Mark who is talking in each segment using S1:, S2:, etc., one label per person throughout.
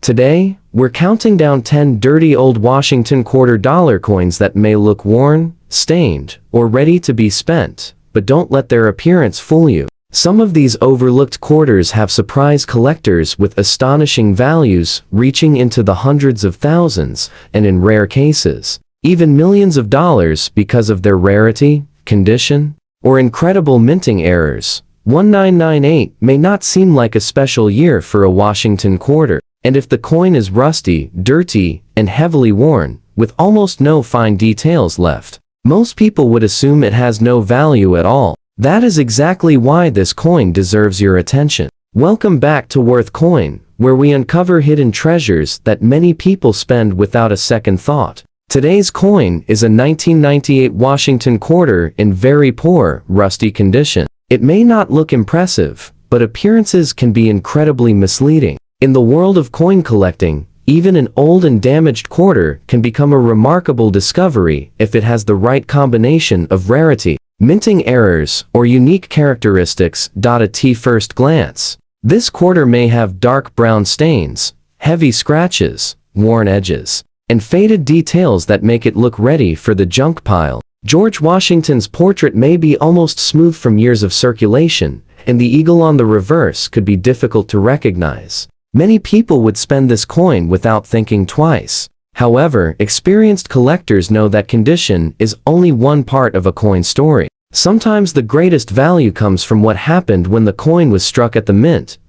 S1: Today, we're counting down 10 dirty old Washington quarter dollar coins that may look worn, stained, or ready to be spent, but don't let their appearance fool you. Some of these overlooked quarters have surprised collectors with astonishing values reaching into the hundreds of thousands, and in rare cases, even millions of dollars because of their rarity, condition, or incredible minting errors. 1998 may not seem like a special year for a Washington quarter, and if the coin is rusty, dirty, and heavily worn, with almost no fine details left, most people would assume it has no value at all. That is exactly why this coin deserves your attention. Welcome back to Worth Coin, where we uncover hidden treasures that many people spend without a second thought. Today's coin is a 1998 Washington quarter in very poor, rusty condition. It may not look impressive, but appearances can be incredibly misleading. In the world of coin collecting, even an old and damaged quarter can become a remarkable discovery if it has the right combination of rarity, minting errors, or unique characteristics. At first glance, this quarter may have dark brown stains, heavy scratches, worn edges, and faded details that make it look ready for the junk pile. George Washington's portrait may be almost smooth from years of circulation, and the eagle on the reverse could be difficult to recognize. Many people would spend this coin without thinking twice. However, experienced collectors know that condition is only one part of a coin story. Sometimes the greatest value comes from what happened when the coin was struck at the mint.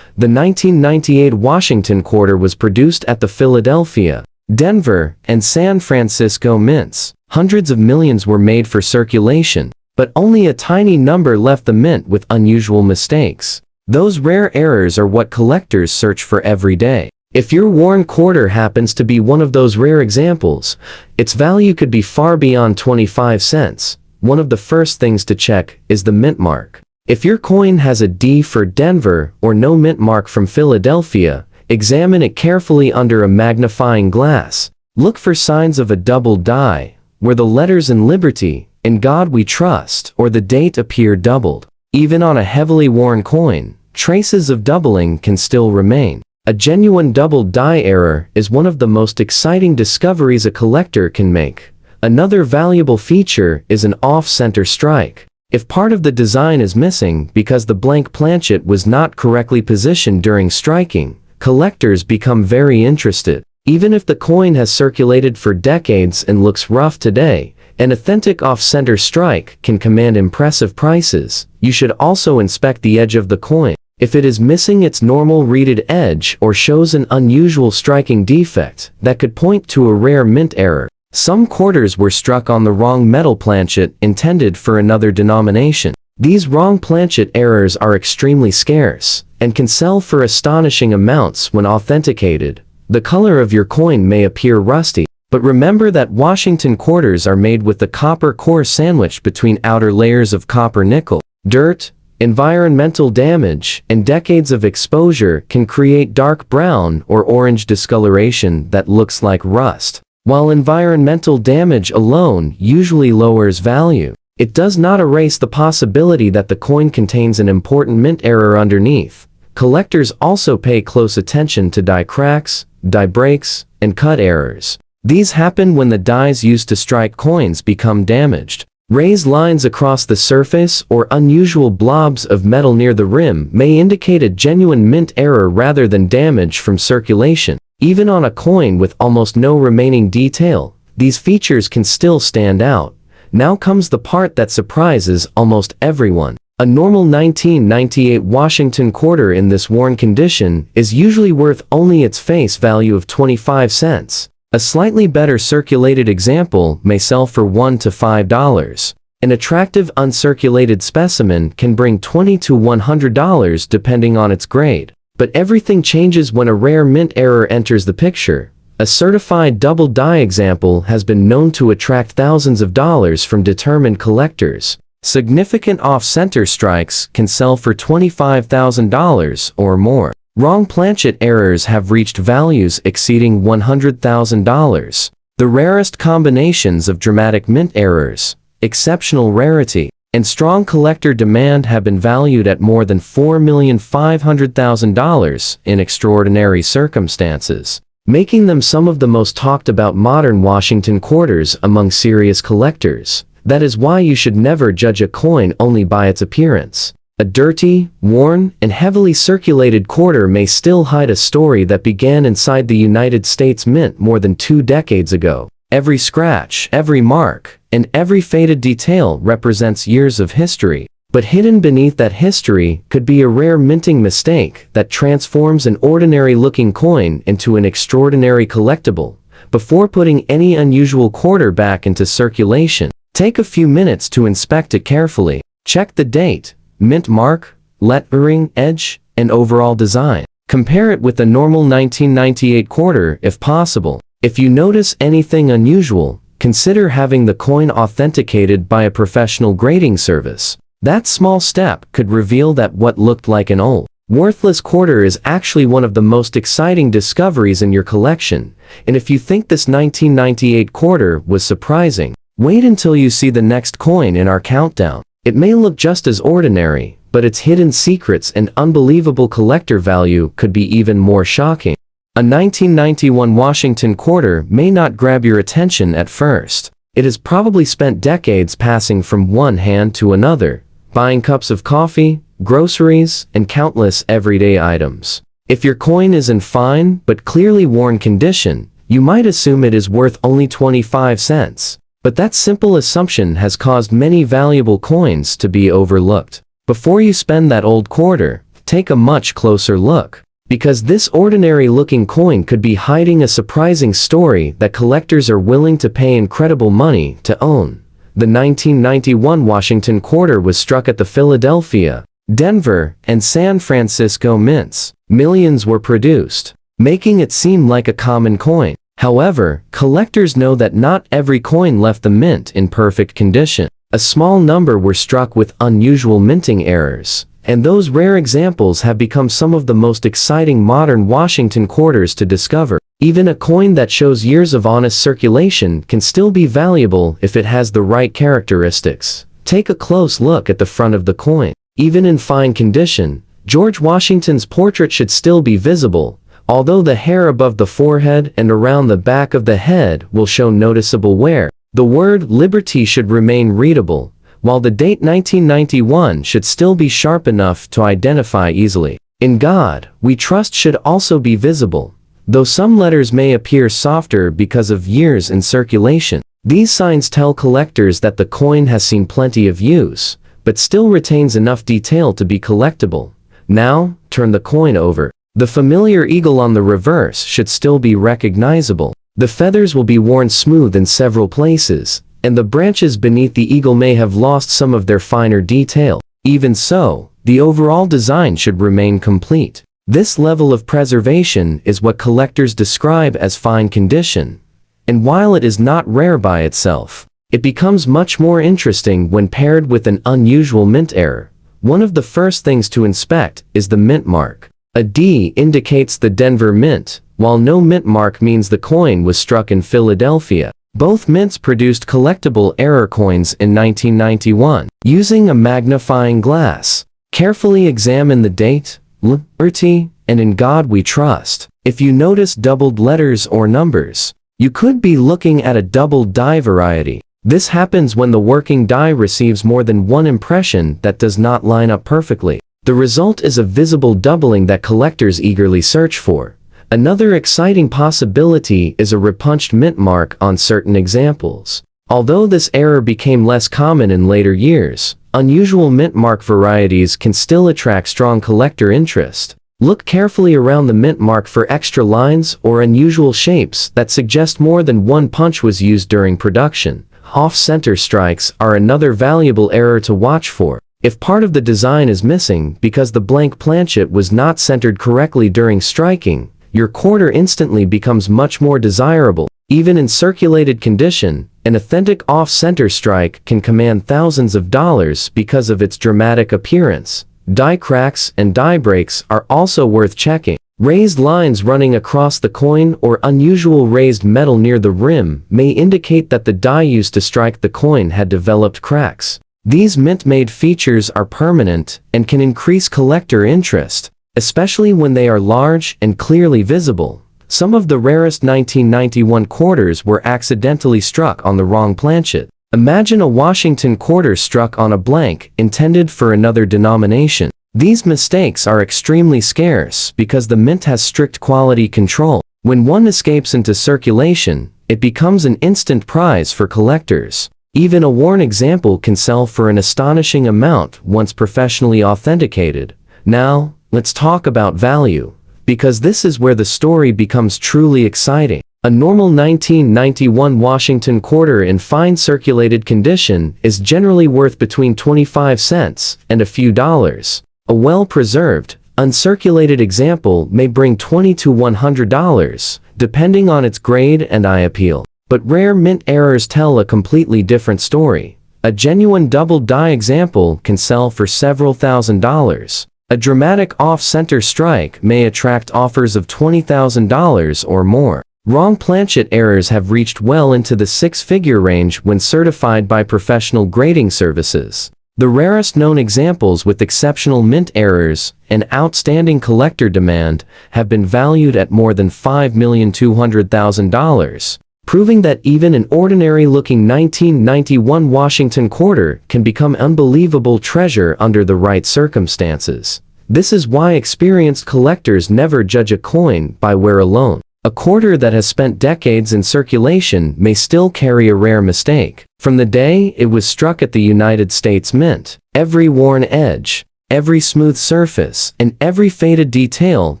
S1: The 1998 Washington quarter was produced at the Philadelphia, Denver, and San Francisco mints. Hundreds of millions were made for circulation, but only a tiny number left the mint with unusual mistakes. Those rare errors are what collectors search for every day. If your worn quarter happens to be one of those rare examples, its value could be far beyond 25 cents. One of the first things to check is the mint mark. If your coin has a D for Denver or no mint mark from Philadelphia, examine it carefully under a magnifying glass. Look for signs of a double die, where the letters "In Liberty," "In God We Trust," or the date appear doubled. Even on a heavily worn coin, traces of doubling can still remain. A genuine double die error is one of the most exciting discoveries a collector can make. Another valuable feature is an off-center strike. If part of the design is missing because the blank planchet was not correctly positioned during striking, collectors become very interested. Even if the coin has circulated for decades and looks rough today, an authentic off-center strike can command impressive prices. You should also inspect the edge of the coin. If it is missing its normal reeded edge or shows an unusual striking defect, that could point to a rare mint error. Some quarters were struck on the wrong metal planchet intended for another denomination. These wrong planchet errors are extremely scarce, and can sell for astonishing amounts when authenticated. The color of your coin may appear rusty, but remember that Washington quarters are made with the copper core sandwiched between outer layers of copper nickel. Dirt, environmental damage, and decades of exposure can create dark brown or orange discoloration that looks like rust. While environmental damage alone usually lowers value, it does not erase the possibility that the coin contains an important mint error underneath. Collectors also pay close attention to die cracks, die breaks, and cut errors. These happen when the dies used to strike coins become damaged. Raised lines across the surface or unusual blobs of metal near the rim may indicate a genuine mint error rather than damage from circulation. Even on a coin with almost no remaining detail, these features can still stand out. Now comes the part that surprises almost everyone. A normal 1998 Washington quarter in this worn condition is usually worth only its face value of 25 cents. A slightly better circulated example may sell for $1 to $5. An attractive uncirculated specimen can bring $20 to $100 depending on its grade. But everything changes when a rare mint error enters the picture. A certified double die example has been known to attract thousands of dollars from determined collectors. Significant off-center strikes can sell for $25,000 or more. Wrong planchet errors have reached values exceeding $100,000. The rarest combinations of dramatic mint errors, exceptional rarity, and strong collector demand have been valued at more than $4,500,000 in extraordinary circumstances, making them some of the most talked about modern Washington quarters among serious collectors. That is why you should never judge a coin only by its appearance. A dirty, worn, and heavily circulated quarter may still hide a story that began inside the United States Mint more than 2 decades ago. Every scratch, every mark, and every faded detail represents years of history. But hidden beneath that history could be a rare minting mistake that transforms an ordinary-looking coin into an extraordinary collectible. Before putting any unusual quarter back into circulation, take a few minutes to inspect it carefully. Check the date, mint mark, lettering, edge, and overall design. Compare it with a normal 1998 quarter if possible. If you notice anything unusual, consider having the coin authenticated by a professional grading service. That small step could reveal that what looked like an old, worthless quarter is actually one of the most exciting discoveries in your collection. And if you think this 1998 quarter was surprising, wait until you see the next coin in our countdown. It may look just as ordinary, but its hidden secrets and unbelievable collector value could be even more shocking. A 1991 Washington quarter may not grab your attention at first. It has probably spent decades passing from one hand to another, buying cups of coffee, groceries, and countless everyday items. If your coin is in fine but clearly worn condition, you might assume it is worth only 25 cents. But that simple assumption has caused many valuable coins to be overlooked. Before you spend that old quarter, take a much closer look. Because this ordinary-looking coin could be hiding a surprising story that collectors are willing to pay incredible money to own. The 1991 Washington quarter was struck at the Philadelphia, Denver, and San Francisco mints. Millions were produced, making it seem like a common coin. However, collectors know that not every coin left the mint in perfect condition. A small number were struck with unusual minting errors, and those rare examples have become some of the most exciting modern Washington quarters to discover. Even a coin that shows years of honest circulation can still be valuable if it has the right characteristics. Take a close look at the front of the coin. Even in fine condition, George Washington's portrait should still be visible, although the hair above the forehead and around the back of the head will show noticeable wear. The word Liberty should remain readable, while the date 1991 should still be sharp enough to identify easily. In God, We Trust should also be visible, though some letters may appear softer because of years in circulation. These signs tell collectors that the coin has seen plenty of use, but still retains enough detail to be collectible. Now, turn the coin over. The familiar eagle on the reverse should still be recognizable. The feathers will be worn smooth in several places, and the branches beneath the eagle may have lost some of their finer detail. Even so, the overall design should remain complete. This level of preservation is what collectors describe as fine condition, and while it is not rare by itself, it becomes much more interesting when paired with an unusual mint error. One of the first things to inspect is the mint mark. A D indicates the Denver Mint, while no mint mark means the coin was struck in Philadelphia. Both mints produced collectible error coins in 1991. Using a magnifying glass, carefully examine the date, Liberty, and In God We Trust. If you notice doubled letters or numbers, you could be looking at a doubled die variety. This happens when the working die receives more than one impression that does not line up perfectly. The result is a visible doubling that collectors eagerly search for. Another exciting possibility is a repunched mint mark on certain examples. Although this error became less common in later years, unusual mint mark varieties can still attract strong collector interest. Look carefully around the mint mark for extra lines or unusual shapes that suggest more than one punch was used during production. Off-center strikes are another valuable error to watch for. If part of the design is missing because the blank planchet was not centered correctly during striking, your quarter instantly becomes much more desirable. Even in circulated condition, an authentic off-center strike can command thousands of dollars because of its dramatic appearance. Die cracks and die breaks are also worth checking. Raised lines running across the coin or unusual raised metal near the rim may indicate that the die used to strike the coin had developed cracks. These mint-made features are permanent and can increase collector interest, especially when they are large and clearly visible. Some of the rarest 1991 quarters were accidentally struck on the wrong planchet. Imagine a Washington quarter struck on a blank intended for another denomination. These mistakes are extremely scarce because the mint has strict quality control. When one escapes into circulation, it becomes an instant prize for collectors. Even a worn example can sell for an astonishing amount once professionally authenticated. Now, let's talk about value, because this is where the story becomes truly exciting. A normal 1991 Washington quarter in fine circulated condition is generally worth between 25 cents and a few dollars. A well-preserved, uncirculated example may bring $20 to $100, depending on its grade and eye appeal. But rare mint errors tell a completely different story. A genuine double die example can sell for several $1,000s. A dramatic off-center strike may attract offers of $20,000 or more. Wrong planchet errors have reached well into the six-figure range when certified by professional grading services. The rarest known examples with exceptional mint errors and outstanding collector demand have been valued at more than $5,200,000, proving that even an ordinary-looking 1991 Washington quarter can become unbelievable treasure under the right circumstances. This is why experienced collectors never judge a coin by wear alone. A quarter that has spent decades in circulation may still carry a rare mistake. From the day it was struck at the United States Mint, every worn edge, every smooth surface, and every faded detail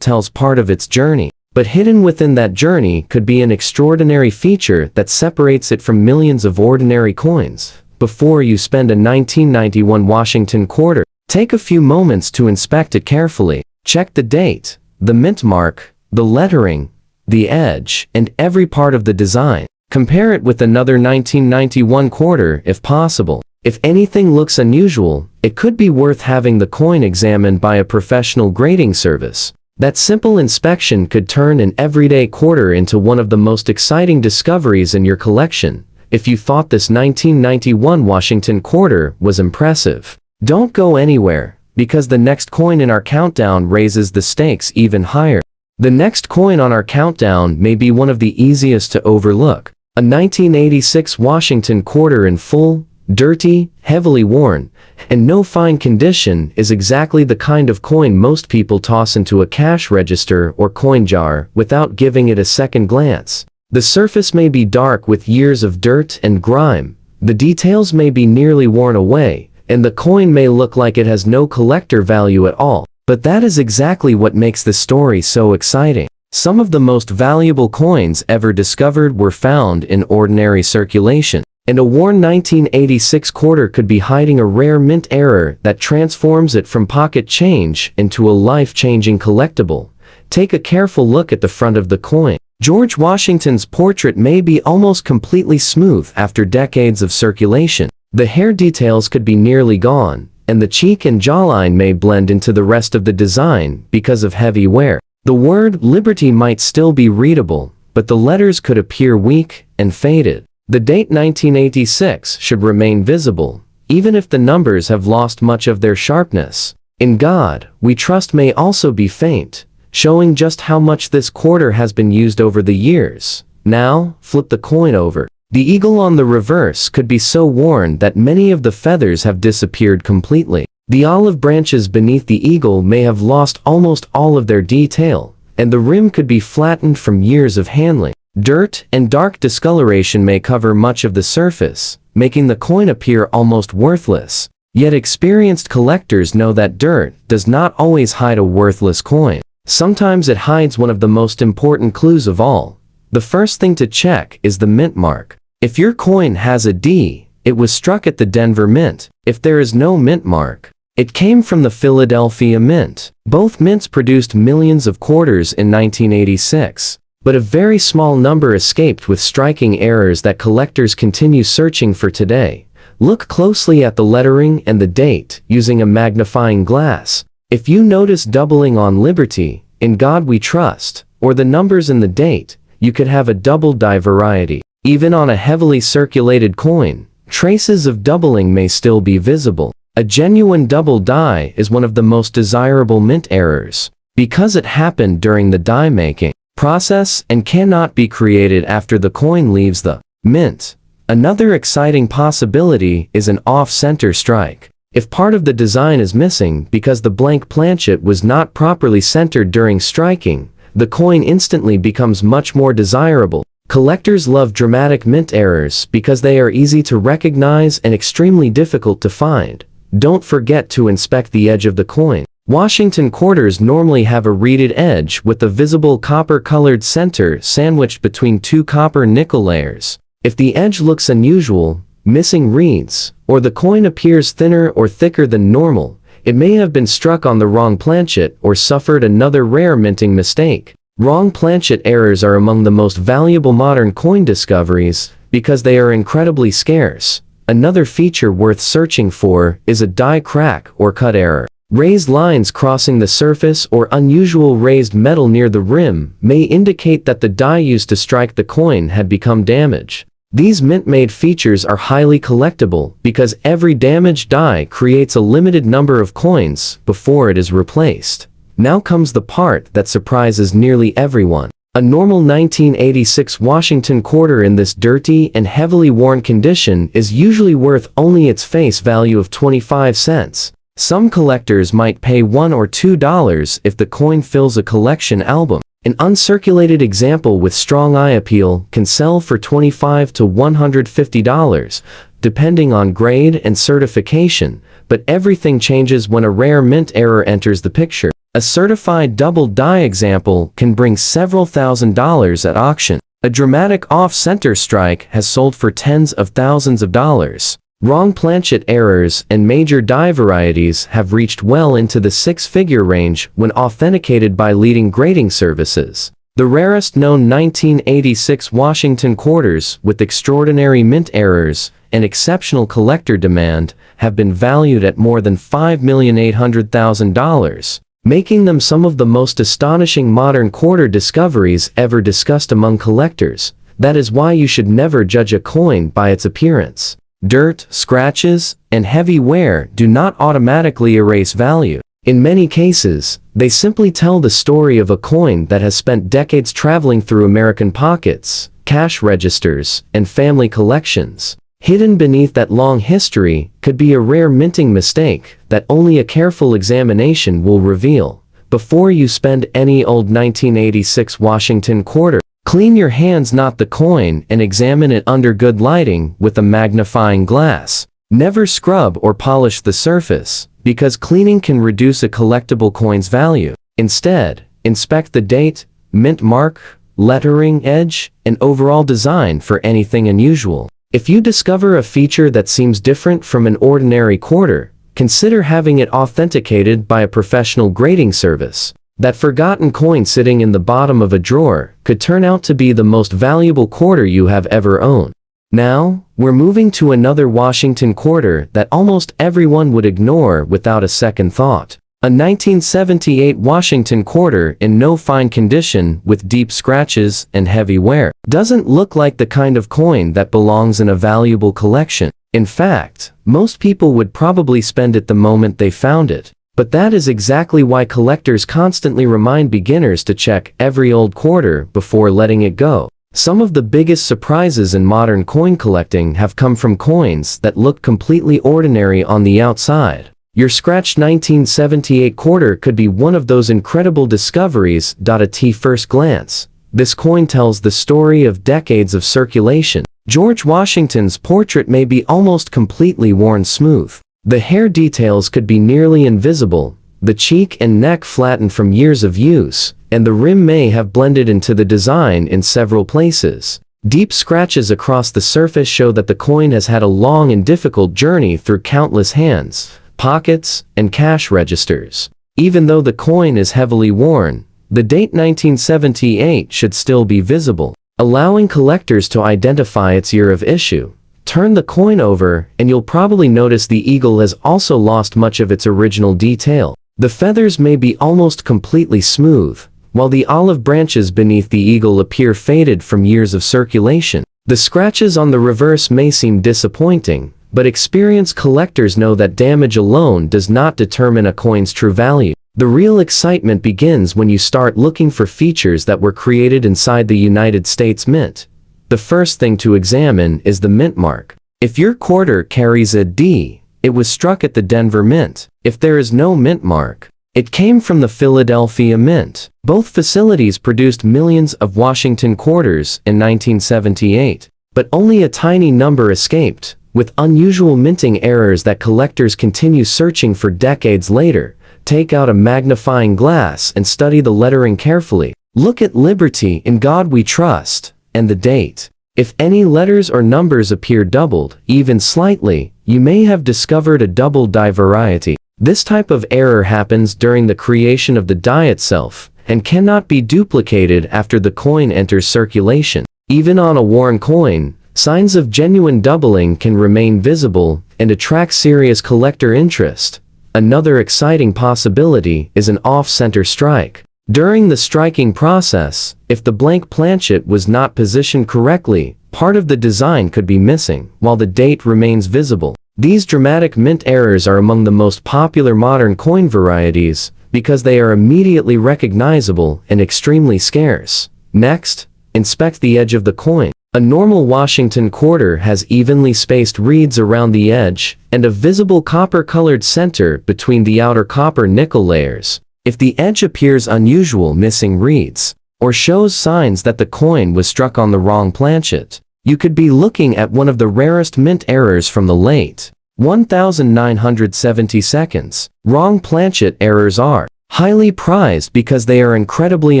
S1: tells part of its journey. But hidden within that journey could be an extraordinary feature that separates it from millions of ordinary coins. Before you spend a 1991 Washington quarter, take a few moments to inspect it carefully. Check the date, the mint mark, the lettering, the edge, and every part of the design. Compare it with another 1991 quarter if possible. If anything looks unusual, it could be worth having the coin examined by a professional grading service. That simple inspection could turn an everyday quarter into one of the most exciting discoveries in your collection. If you thought this 1991 Washington quarter was impressive, don't go anywhere, because the next coin in our countdown raises the stakes even higher. The next coin on our countdown may be one of the easiest to overlook. A 1986 Washington quarter in full, dirty, heavily worn, and no fine condition is exactly the kind of coin most people toss into a cash register or coin jar without giving it a second glance. The surface may be dark with years of dirt and grime, the details may be nearly worn away, and the coin may look like it has no collector value at all. But that is exactly what makes the story so exciting. Some of the most valuable coins ever discovered were found in ordinary circulation, and a worn 1986 quarter could be hiding a rare mint error that transforms it from pocket change into a life-changing collectible. Take a careful look at the front of the coin. George Washington's portrait may be almost completely smooth after decades of circulation. The hair details could be nearly gone, and the cheek and jawline may blend into the rest of the design because of heavy wear. The word Liberty might still be readable, but the letters could appear weak and faded. The date 1986 should remain visible, even if the numbers have lost much of their sharpness. In God We Trust may also be faint, showing just how much this quarter has been used over the years. Now, flip the coin over. The eagle on the reverse could be so worn that many of the feathers have disappeared completely. The olive branches beneath the eagle may have lost almost all of their detail, and the rim could be flattened from years of handling. Dirt and dark discoloration may cover much of the surface, making the coin appear almost worthless. Yet experienced collectors know that dirt does not always hide a worthless coin. Sometimes it hides one of the most important clues of all. The first thing to check is the mint mark. If your coin has a D, it was struck at the Denver Mint. If there is no mint mark, it came from the Philadelphia Mint. Both mints produced millions of quarters in 1986, but a very small number escaped with striking errors that collectors continue searching for today. Look closely at the lettering and the date using a magnifying glass. If you notice doubling on Liberty, In God We Trust, or the numbers in the date, you could have a double die variety. Even on a heavily circulated coin, traces of doubling may still be visible. A genuine double die is one of the most desirable mint errors, because it happened during the die-making process and cannot be created after the coin leaves the mint. Another exciting possibility is an off-center strike. If part of the design is missing because the blank planchet was not properly centered during striking, the coin instantly becomes much more desirable. Collectors love dramatic mint errors because they are easy to recognize and extremely difficult to find. Don't forget to inspect the edge of the coin. Washington quarters normally have a reeded edge with a visible copper-colored center sandwiched between two copper nickel layers. If the edge looks unusual, missing reeds, or the coin appears thinner or thicker than normal, it may have been struck on the wrong planchet or suffered another rare minting mistake. Wrong planchet errors are among the most valuable modern coin discoveries because they are incredibly scarce. Another feature worth searching for is a die crack or cut error. Raised lines crossing the surface or unusual raised metal near the rim may indicate that the die used to strike the coin had become damaged. These mint-made features are highly collectible because every damaged die creates a limited number of coins before it is replaced. Now comes the part that surprises nearly everyone. A normal 1986 Washington quarter in this dirty and heavily worn condition is usually worth only its face value of 25 cents. Some collectors might pay $1 or $2 if the coin fills a collection album. An uncirculated example with strong eye appeal can sell for $25 to $150, depending on grade and certification, but everything changes when a rare mint error enters the picture. A certified double die example can bring several $1,000s at auction. A dramatic off-center strike has sold for tens of thousands of dollars. Wrong planchet errors and major die varieties have reached well into the six-figure range when authenticated by leading grading services. The rarest known 1986 Washington quarters with extraordinary mint errors and exceptional collector demand have been valued at more than $5,800,000, making them some of the most astonishing modern quarter discoveries ever discussed among collectors. That is why you should never judge a coin by its appearance. Dirt, scratches, and heavy wear do not automatically erase value. In many cases, they simply tell the story of a coin that has spent decades traveling through American pockets, cash registers, and family collections. Hidden beneath that long history could be a rare minting mistake that only a careful examination will reveal. Before you spend any old 1986 Washington quarter, clean your hands, not the coin, and examine it under good lighting with a magnifying glass. Never scrub or polish the surface, because cleaning can reduce a collectible coin's value. Instead, inspect the date, mint mark, lettering, edge, and overall design for anything unusual. If you discover a feature that seems different from an ordinary quarter, consider having it authenticated by a professional grading service. That forgotten coin sitting in the bottom of a drawer could turn out to be the most valuable quarter you have ever owned. Now, we're moving to another Washington quarter that almost everyone would ignore without a second thought. A 1978 Washington quarter in no fine condition with deep scratches and heavy wear. Doesn't look like the kind of coin that belongs in a valuable collection. In fact, most people would probably spend it the moment they found it. But that is exactly why collectors constantly remind beginners to check every old quarter before letting it go. Some of the biggest surprises in modern coin collecting have come from coins that look completely ordinary on the outside. Your scratched 1978 quarter could be one of those incredible discoveries. At first glance, this coin tells the story of decades of circulation. George Washington's portrait may be almost completely worn smooth. The hair details could be nearly invisible, the cheek and neck flattened from years of use, and the rim may have blended into the design in several places. Deep scratches across the surface show that the coin has had a long and difficult journey through countless hands, pockets, and cash registers. Even though the coin is heavily worn, the date 1978 should still be visible, allowing collectors to identify its year of issue. Turn the coin over, and you'll probably notice the eagle has also lost much of its original detail. The feathers may be almost completely smooth, while the olive branches beneath the eagle appear faded from years of circulation. The scratches on the reverse may seem disappointing, but experienced collectors know that damage alone does not determine a coin's true value. The real excitement begins when you start looking for features that were created inside the United States Mint. The first thing to examine is the mint mark. If your quarter carries a D, it was struck at the Denver Mint. If there is no mint mark, it came from the Philadelphia Mint. Both facilities produced millions of Washington quarters in 1978, but only a tiny number escaped, with unusual minting errors that collectors continue searching for decades later. Take out a magnifying glass and study the lettering carefully. Look at Liberty, In God We Trust, and the date. If any letters or numbers appear doubled, even slightly, you may have discovered a double die variety. This type of error happens during the creation of the die itself, and cannot be duplicated after the coin enters circulation. Even on a worn coin, signs of genuine doubling can remain visible and attract serious collector interest. Another exciting possibility is an off-center strike. During the striking process, if the blank planchet was not positioned correctly, part of the design could be missing, while the date remains visible. These dramatic mint errors are among the most popular modern coin varieties because they are immediately recognizable and extremely scarce. Next, inspect the edge of the coin. A normal Washington quarter has evenly spaced reeds around the edge and a visible copper-colored center between the outer copper-nickel layers. If the edge appears unusual, missing reeds, or shows signs that the coin was struck on the wrong planchet, you could be looking at one of the rarest mint errors from the late 1972. Wrong planchet errors are highly prized because they are incredibly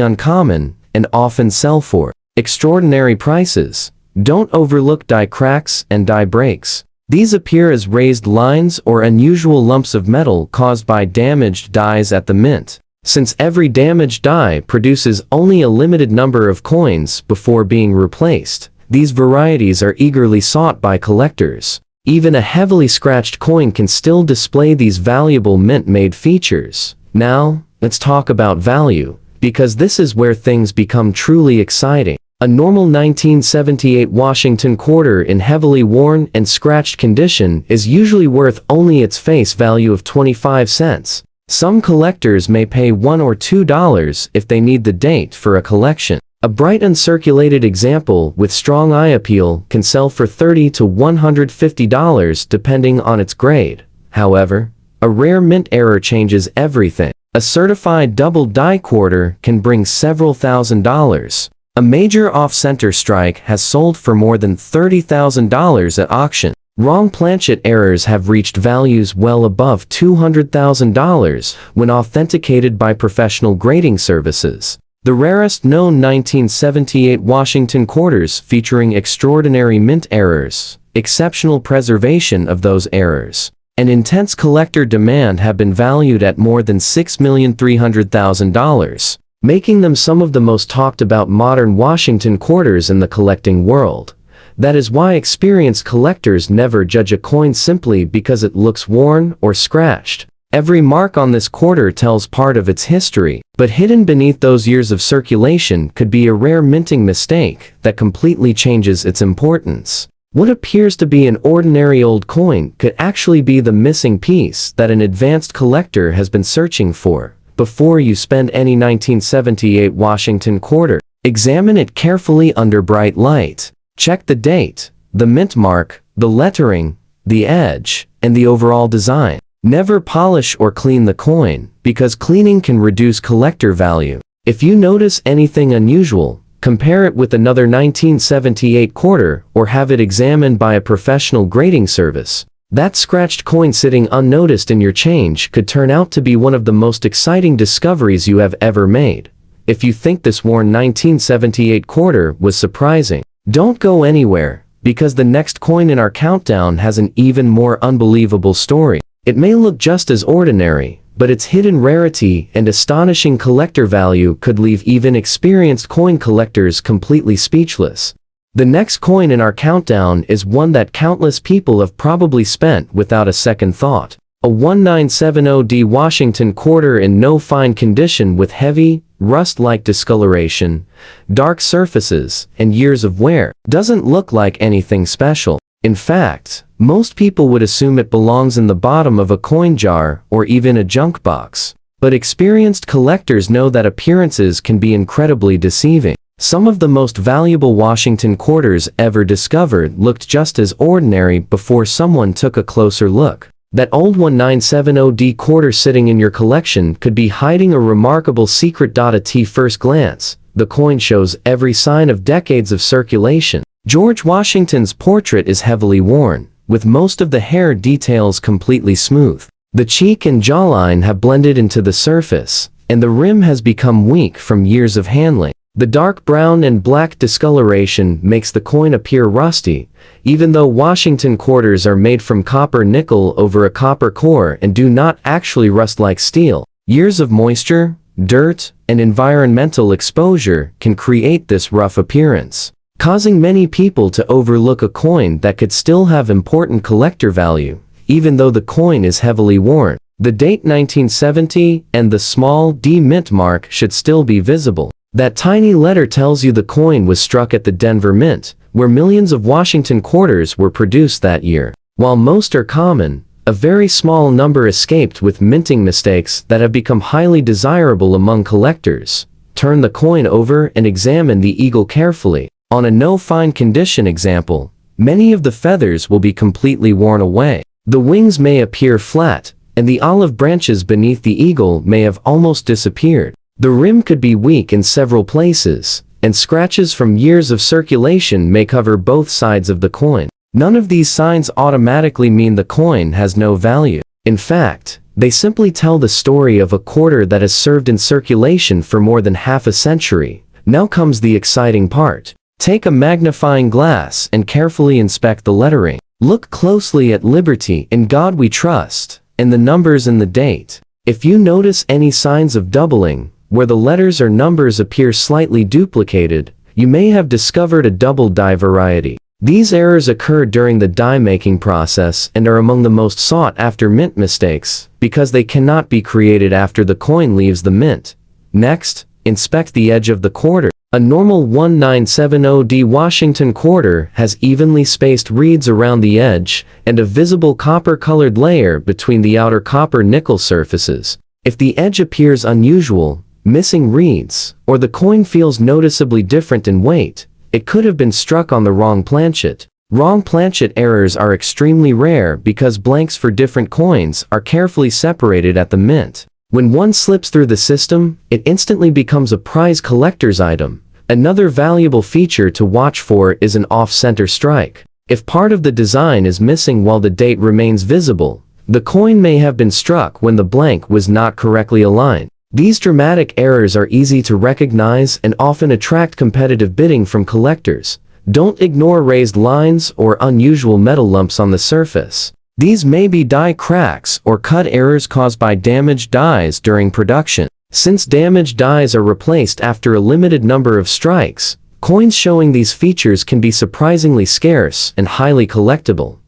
S1: uncommon and often sell for extraordinary prices. Don't overlook die cracks and die breaks. These appear as raised lines or unusual lumps of metal caused by damaged dies at the mint. Since every damaged die produces only a limited number of coins before being replaced, these varieties are eagerly sought by collectors. Even a heavily scratched coin can still display these valuable mint-made features. Now, let's talk about value, because this is where things become truly exciting. A normal 1978 Washington quarter in heavily worn and scratched condition is usually worth only its face value of 25 cents. Some collectors may pay $1 or $2 if they need the date for a collection. A bright uncirculated example with strong eye appeal can sell for $30 to $150 depending on its grade. However, a rare mint error changes everything. A certified double die quarter can bring several $1,000s. A major off-center strike has sold for more than $30,000 at auction. Wrong planchet errors have reached values well above $200,000 when authenticated by professional grading services. The rarest known 1978 Washington quarters featuring extraordinary mint errors, exceptional preservation of those errors, and intense collector demand have been valued at more than $6,300,000. Making them some of the most talked about modern Washington quarters in the collecting world. That is why experienced collectors never judge a coin simply because it looks worn or scratched. Every mark on this quarter tells part of its history, but hidden beneath those years of circulation could be a rare minting mistake that completely changes its importance. What appears to be an ordinary old coin could actually be the missing piece that an advanced collector has been searching for. Before you spend any 1978 Washington quarter, examine it carefully under bright light. Check the date, the mint mark, the lettering, the edge, and the overall design. Never polish or clean the coin, because cleaning can reduce collector value. If you notice anything unusual, compare it with another 1978 quarter or have it examined by a professional grading service. That scratched coin sitting unnoticed in your change could turn out to be one of the most exciting discoveries you have ever made. If you think this worn 1978 quarter was surprising, don't go anywhere, because the next coin in our countdown has an even more unbelievable story. It may look just as ordinary, but its hidden rarity and astonishing collector value could leave even experienced coin collectors completely speechless. The next coin in our countdown is one that countless people have probably spent without a second thought. A 1970 Washington quarter in no fine condition with heavy, rust-like discoloration, dark surfaces, and years of wear doesn't look like anything special. In fact, most people would assume it belongs in the bottom of a coin jar or even a junk box. But experienced collectors know that appearances can be incredibly deceiving. Some of the most valuable Washington quarters ever discovered looked just as ordinary before someone took a closer look. That old 1970 quarter sitting in your collection could be hiding a remarkable secret. At first glance, the coin shows every sign of decades of circulation. George Washington's portrait is heavily worn, with most of the hair details completely smooth. The cheek and jawline have blended into the surface, and the rim has become weak from years of handling. The dark brown and black discoloration makes the coin appear rusty, even though Washington quarters are made from copper nickel over a copper core and do not actually rust like steel. Years of moisture, dirt, and environmental exposure can create this rough appearance, causing many people to overlook a coin that could still have important collector value, even though the coin is heavily worn. The date 1970 and the small D mint mark should still be visible. That tiny letter tells you the coin was struck at the Denver Mint, where millions of Washington quarters were produced that year. While most are common, a very small number escaped with minting mistakes that have become highly desirable among collectors. Turn the coin over and examine the eagle carefully. On a no fine condition example, many of the feathers will be completely worn away. The wings may appear flat, and the olive branches beneath the eagle may have almost disappeared. The rim could be weak in several places, and scratches from years of circulation may cover both sides of the coin. None of these signs automatically mean the coin has no value. In fact, they simply tell the story of a quarter that has served in circulation for more than half a century. Now comes the exciting part. Take a magnifying glass and carefully inspect the lettering. Look closely at Liberty, In God We Trust, and the numbers and the date. If you notice any signs of doubling, where the letters or numbers appear slightly duplicated, you may have discovered a double die variety. These errors occur during the die making process and are among the most sought after mint mistakes, because they cannot be created after the coin leaves the mint. Next, inspect the edge of the quarter. A normal 1970 Washington quarter has evenly spaced reeds around the edge and a visible copper-colored layer between the outer copper-nickel surfaces. If the edge appears unusual, missing reeds, or the coin feels noticeably different in weight, it could have been struck on the wrong planchet. Wrong planchet errors are extremely rare because blanks for different coins are carefully separated at the mint. When one slips through the system, it instantly becomes a prize collector's item. Another valuable feature to watch for is an off-center strike. If part of the design is missing while the date remains visible, the coin may have been struck when the blank was not correctly aligned. These dramatic errors are easy to recognize and often attract competitive bidding from collectors. Don't ignore raised lines or unusual metal lumps on the surface. These may be die cracks or cut errors caused by damaged dies during production. Since damaged dies are replaced after a limited number of strikes, coins showing these features can be surprisingly scarce and highly collectible.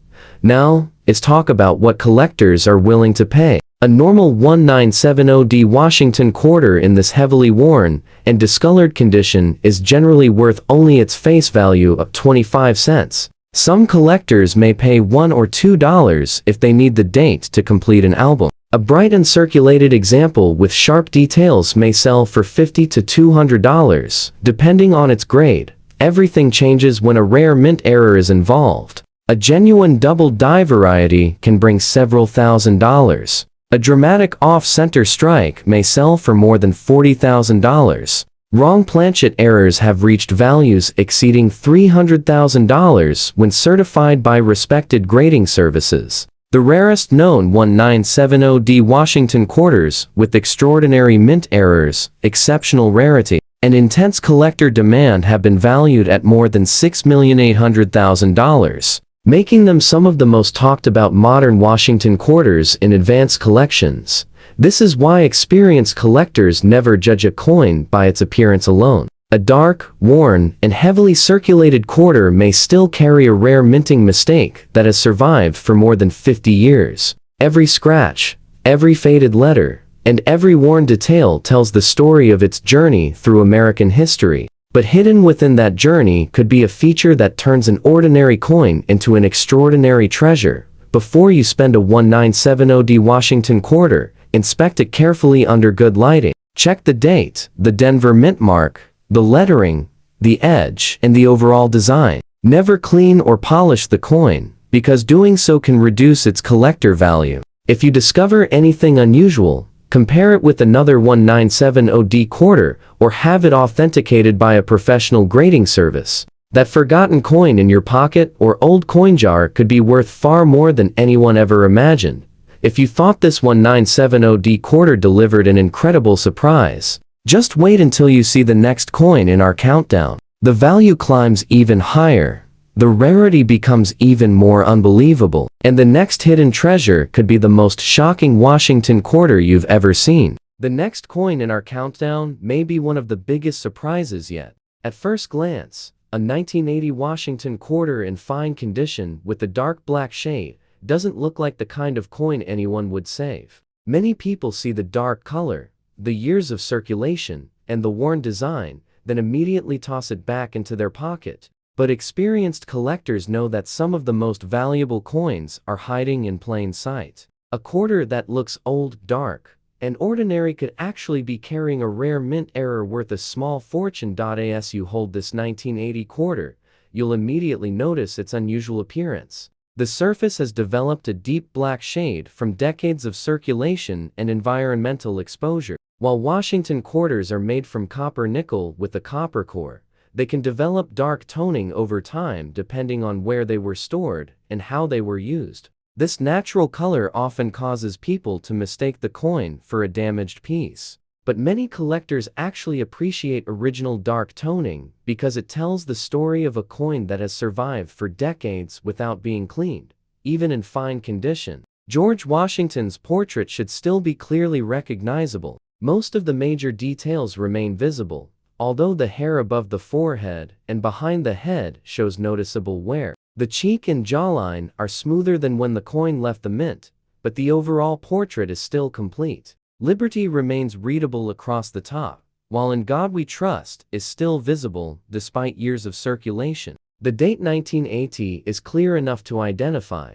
S1: Now, let's talk about what collectors are willing to pay. A normal 1970 Washington quarter in this heavily worn and discolored condition is generally worth only its face value of 25 cents. Some collectors may pay $1 or $2 if they need the date to complete an album. A bright and circulated example with sharp details may sell for $50 to $200, depending on its grade. Everything changes when a rare mint error is involved. A genuine double die variety can bring several $1,000s. A dramatic off-center strike may sell for more than $40,000. Wrong planchet errors have reached values exceeding $300,000 when certified by respected grading services. The rarest known 1970 Washington quarters with extraordinary mint errors, exceptional rarity, and intense collector demand have been valued at more than $6,800,000. Making them some of the most talked about modern Washington quarters in advanced collections. This is why experienced collectors never judge a coin by its appearance alone. A dark, worn, and heavily circulated quarter may still carry a rare minting mistake that has survived for more than 50 years. Every scratch, every faded letter, and every worn detail tells the story of its journey through American history. But hidden within that journey could be a feature that turns an ordinary coin into an extraordinary treasure. Before you spend a 1970 Washington quarter, inspect it carefully under good lighting. Check the date, the Denver mint mark, the lettering, the edge, and the overall design. Never clean or polish the coin, because doing so can reduce its collector value. If you discover anything unusual, compare it with another 1970 quarter or have it authenticated by a professional grading service. That forgotten coin in your pocket or old coin jar could be worth far more than anyone ever imagined. If you thought this 1970 quarter delivered an incredible surprise, just wait until you see the next coin in our countdown. The value climbs even higher. The rarity becomes even more unbelievable, and the next hidden treasure could be the most shocking Washington quarter you've ever seen. The next coin in our countdown may be one of the biggest surprises yet. At first glance, a 1980 Washington quarter in fine condition with a dark black shade doesn't look like the kind of coin anyone would save. Many people see the dark color, the years of circulation, and the worn design, then immediately toss it back into their pocket. But experienced collectors know that some of the most valuable coins are hiding in plain sight. A quarter that looks old, dark, and ordinary could actually be carrying a rare mint error worth a small fortune. As you hold this 1980 quarter, you'll immediately notice its unusual appearance. The surface has developed a deep black shade from decades of circulation and environmental exposure. While Washington quarters are made from copper nickel with a copper core, they can develop dark toning over time depending on where they were stored and how they were used. This natural color often causes people to mistake the coin for a damaged piece. But many collectors actually appreciate original dark toning because it tells the story of a coin that has survived for decades without being cleaned, even in fine condition. George Washington's portrait should still be clearly recognizable. Most of the major details remain visible, although the hair above the forehead and behind the head shows noticeable wear. The cheek and jawline are smoother than when the coin left the mint, but the overall portrait is still complete. Liberty remains readable across the top, while In God We Trust is still visible despite years of circulation. The date 1980 is clear enough to identify,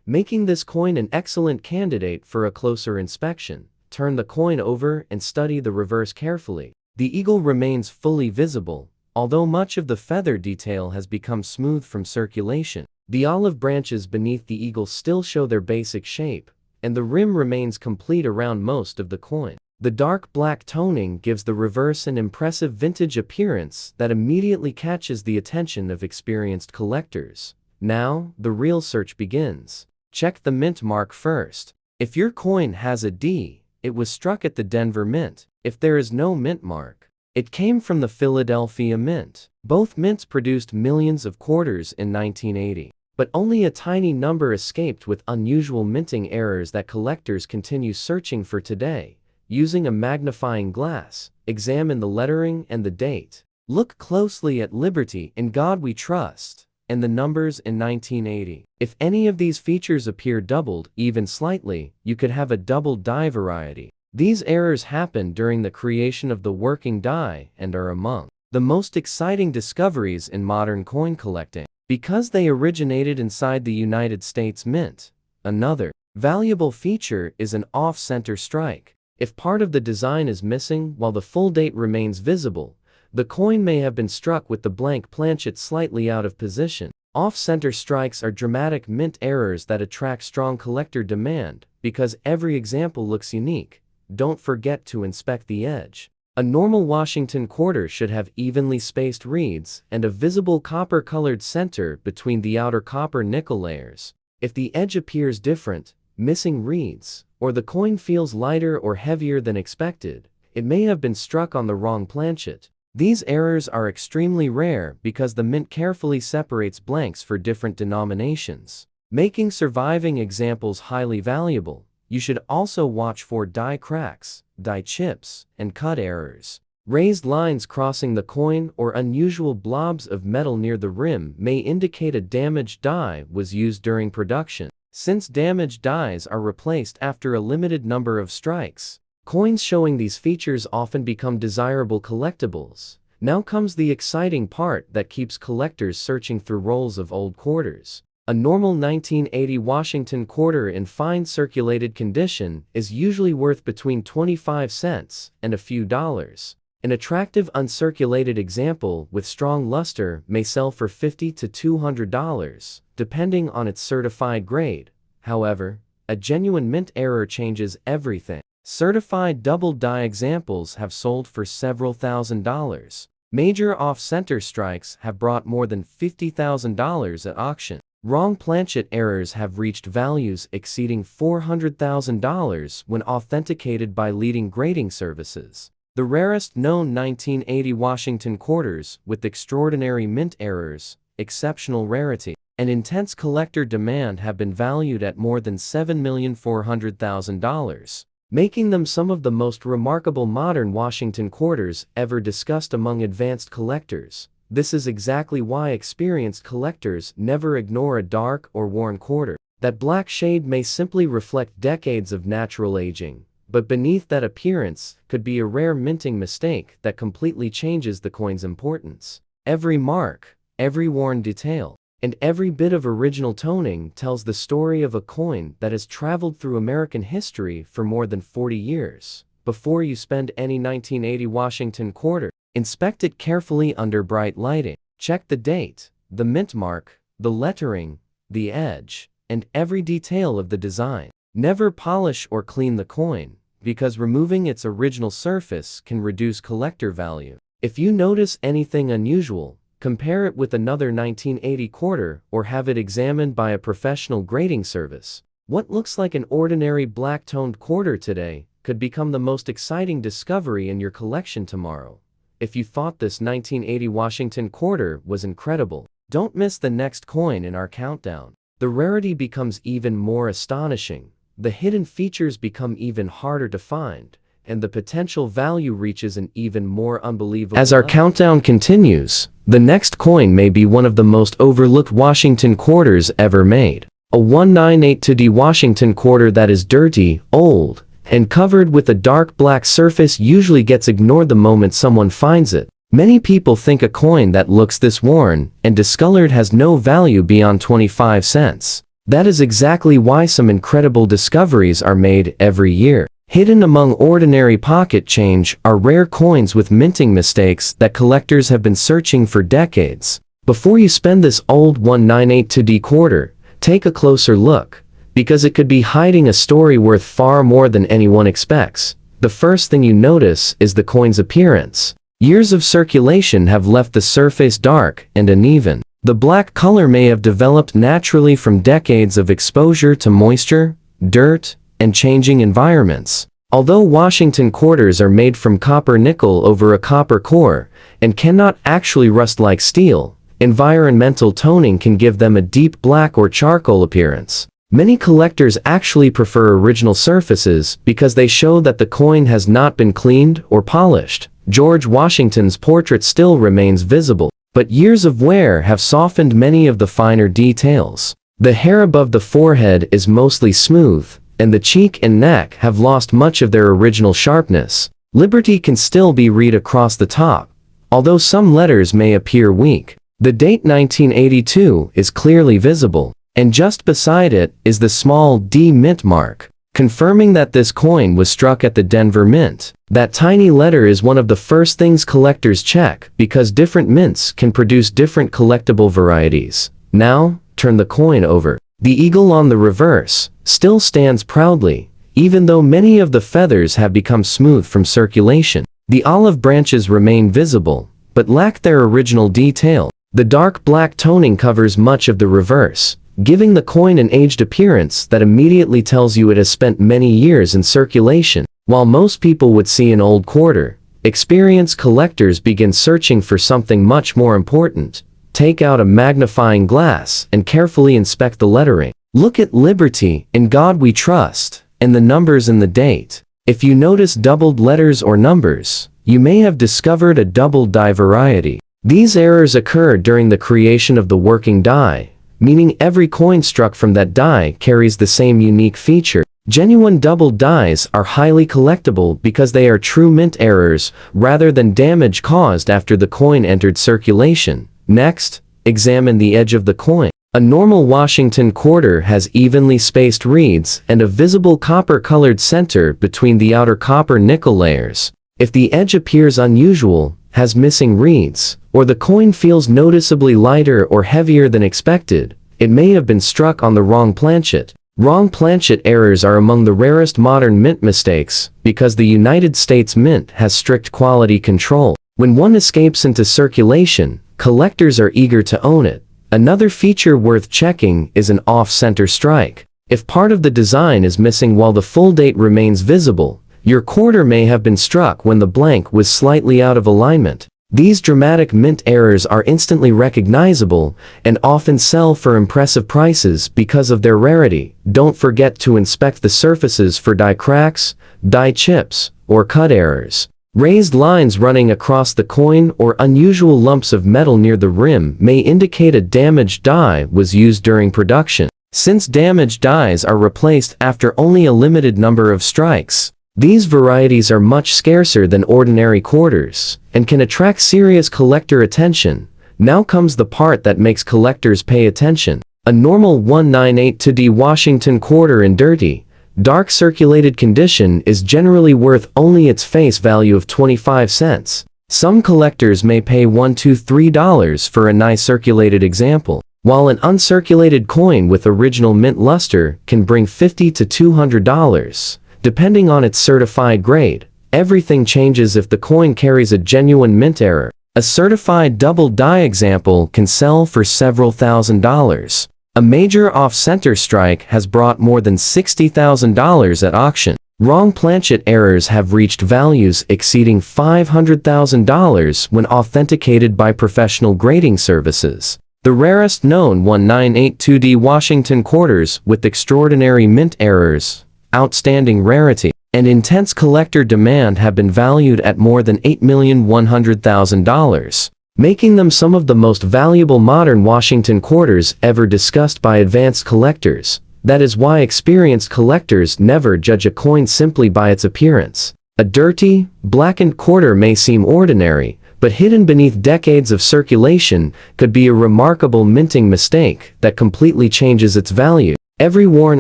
S1: making this coin an excellent candidate for a closer inspection. Turn the coin over and study the reverse carefully. The eagle remains fully visible, although much of the feather detail has become smooth from circulation. The olive branches beneath the eagle still show their basic shape, and the rim remains complete around most of the coin. The dark black toning gives the reverse an impressive vintage appearance that immediately catches the attention of experienced collectors. Now, the real search begins. Check the mint mark first. If your coin has a D, it was struck at the Denver Mint. If there is no mint mark, it came from the Philadelphia Mint. Both mints produced millions of quarters in 1980, but only a tiny number escaped with unusual minting errors that collectors continue searching for today. Using a magnifying glass, examine the lettering and the date. Look closely at Liberty, In God We Trust, and the numbers in 1980. If any of these features appear doubled, even slightly, you could have a double die variety. These errors happen during the creation of the working die and are among the most exciting discoveries in modern coin collecting, because they originated inside the United States Mint. Another valuable feature is an off-center strike. If part of the design is missing while the full date remains visible, the coin may have been struck with the blank planchet slightly out of position. Off-center strikes are dramatic mint errors that attract strong collector demand because every example looks unique. Don't forget to inspect the edge. A normal Washington quarter should have evenly spaced reeds and a visible copper-colored center between the outer copper nickel layers. If the edge appears different, missing reeds, or the coin feels lighter or heavier than expected, it may have been struck on the wrong planchet. These errors are extremely rare because the mint carefully separates blanks for different denominations, making surviving examples highly valuable. You should also watch for die cracks, die chips, and cut errors. Raised lines crossing the coin or unusual blobs of metal near the rim may indicate a damaged die was used during production. since damaged dies are replaced after a limited number of strikes. Coins showing these features often become desirable collectibles. Now comes the exciting part that keeps collectors searching through rolls of old quarters. A normal 1980 Washington quarter in fine circulated condition is usually worth between 25 cents and a few dollars. An attractive uncirculated example with strong luster may sell for $50 to $200, depending on its certified grade. However, a genuine mint error changes everything. Certified double die examples have sold for several $1,000s. Major off-center strikes have brought more than $50,000 at auction. Wrong planchet errors have reached values exceeding $400,000 when authenticated by leading grading services. The rarest known 1980 Washington quarters, with extraordinary mint errors, exceptional rarity, and intense collector demand, have been valued at more than $7,400,000, making them some of the most remarkable modern Washington quarters ever discussed among advanced collectors. This is exactly why experienced collectors never ignore a dark or worn quarter. That black shade may simply reflect decades of natural aging, but beneath that appearance could be a rare minting mistake that completely changes the coin's importance. Every mark, every worn detail, and every bit of original toning tells the story of a coin that has traveled through American history for more than 40 years. Before you spend any 1980 Washington quarter, inspect it carefully under bright lighting. Check the date, the mint mark, the lettering, the edge, and every detail of the design. Never polish or clean the coin, because removing its original surface can reduce collector value. If you notice anything unusual, compare it with another 1980 quarter or have it examined by a professional grading service. What looks like an ordinary black-toned quarter today could become the most exciting discovery in your collection tomorrow. If you thought this 1980 Washington quarter was incredible, don't miss the next coin in our countdown. The rarity becomes even more astonishing, the hidden features become even harder to find, and the potential value reaches an even more unbelievable level. As our countdown continues, the next coin may be one of the most overlooked Washington quarters ever made. A 198 Washington quarter that is dirty, old, and covered with a dark black surface usually gets ignored the moment someone finds it. Many people think a coin that looks this worn and discolored has no value beyond 25 cents. That is exactly why some incredible discoveries are made every year. Hidden among ordinary pocket change are rare coins with minting mistakes that collectors have been searching for decades. Before you spend this old 198 quarter, take a closer look, because it could be hiding a story worth far more than anyone expects. The first thing you notice is the coin's appearance. Years of circulation have left the surface dark and uneven. The black color may have developed naturally from decades of exposure to moisture, dirt, and changing environments. Although Washington quarters are made from copper nickel over a copper core and cannot actually rust like steel, environmental toning can give them a deep black or charcoal appearance. Many collectors actually prefer original surfaces because they show that the coin has not been cleaned or polished. George Washington's portrait still remains visible, but years of wear have softened many of the finer details. The hair above the forehead is mostly smooth, and the cheek and neck have lost much of their original sharpness. Liberty can still be read across the top, although some letters may appear weak. The date 1982 is clearly visible, and just beside it is the small D mint mark, confirming that this coin was struck at the Denver Mint. That tiny letter is one of the first things collectors check because different mints can produce different collectible varieties. Now, turn the coin over. The eagle on the reverse still stands proudly, even though many of the feathers have become smooth from circulation. The olive branches remain visible, but lack their original detail. The dark black toning covers much of the reverse, giving the coin an aged appearance that immediately tells you it has spent many years in circulation. While most people would see an old quarter, experienced collectors begin searching for something much more important. Take out a magnifying glass and carefully inspect the lettering. Look at Liberty, In God We Trust, and the numbers and the date. If you notice doubled letters or numbers, you may have discovered a double die variety. These errors occur during the creation of the working die, meaning every coin struck from that die carries the same unique feature. Genuine double dies are highly collectible because they are true mint errors rather than damage caused after the coin entered circulation. Next, examine the edge of the coin. A normal Washington quarter has evenly spaced reeds and a visible copper-colored center between the outer copper nickel layers. If the edge appears unusual, has missing reeds, or the coin feels noticeably lighter or heavier than expected, it may have been struck on the wrong planchet. Wrong planchet errors are among the rarest modern mint mistakes because the United States Mint has strict quality control. When one escapes into circulation, collectors are eager to own it. Another feature worth checking is an off-center strike. If part of the design is missing while the full date remains visible, your quarter may have been struck when the blank was slightly out of alignment. These dramatic mint errors are instantly recognizable and often sell for impressive prices because of their rarity. Don't forget to inspect the surfaces for die cracks, die chips, or cut errors. Raised lines running across the coin or unusual lumps of metal near the rim may indicate a damaged die was used during production. Since damaged dies are replaced after only a limited number of strikes, these varieties are much scarcer than ordinary quarters and can attract serious collector attention. Now comes the part that makes collectors pay attention. A normal 1/982D Washington quarter in dirty, dark circulated condition is generally worth only its face value of 25 cents. Some collectors may pay $1 to $3 for a nice circulated example, while an uncirculated coin with original mint luster can bring $50 to $200, depending on its certified grade. Everything changes if the coin carries a genuine mint error. A certified double die example can sell for several $1,000s. A major off-center strike has brought more than $60,000 at auction. Wrong planchet errors have reached values exceeding $500,000 when authenticated by professional grading services. The rarest known 1/982D Washington quarters with extraordinary mint errors, outstanding rarity, and intense collector demand have been valued at more than $8,100,000. Making them some of the most valuable modern Washington quarters ever discussed by advanced collectors. That is why experienced collectors never judge a coin simply by its appearance. A dirty, blackened quarter may seem ordinary, but hidden beneath decades of circulation could be a remarkable minting mistake that completely changes its value. Every worn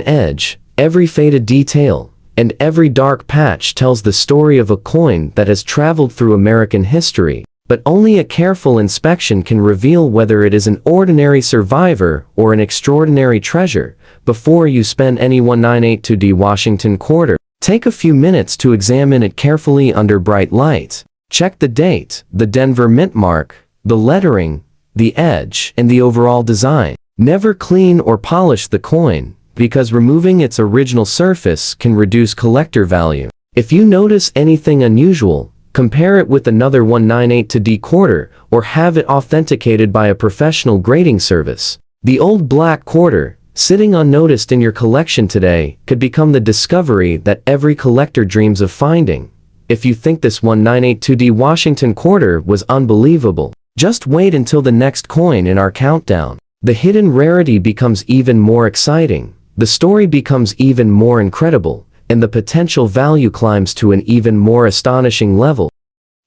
S1: edge, every faded detail, and every dark patch tells the story of a coin that has traveled through American history. But only a careful inspection can reveal whether it is an ordinary survivor or an extraordinary treasure. Before you spend any 1/982D Washington quarter, take a few minutes to examine it carefully under bright light. Check the date, the Denver mint mark, the lettering, the edge, and the overall design. Never clean or polish the coin, because removing its original surface can reduce collector value. If you notice anything unusual, compare it with another 1/982D quarter or have it authenticated by a professional grading service. The old black quarter, sitting unnoticed in your collection today, could become the discovery that every collector dreams of finding. If you think this 1/982D Washington quarter was unbelievable, just wait until the next coin in our countdown. The hidden rarity becomes even more exciting, the story becomes even more incredible, and the potential value climbs to an even more astonishing level.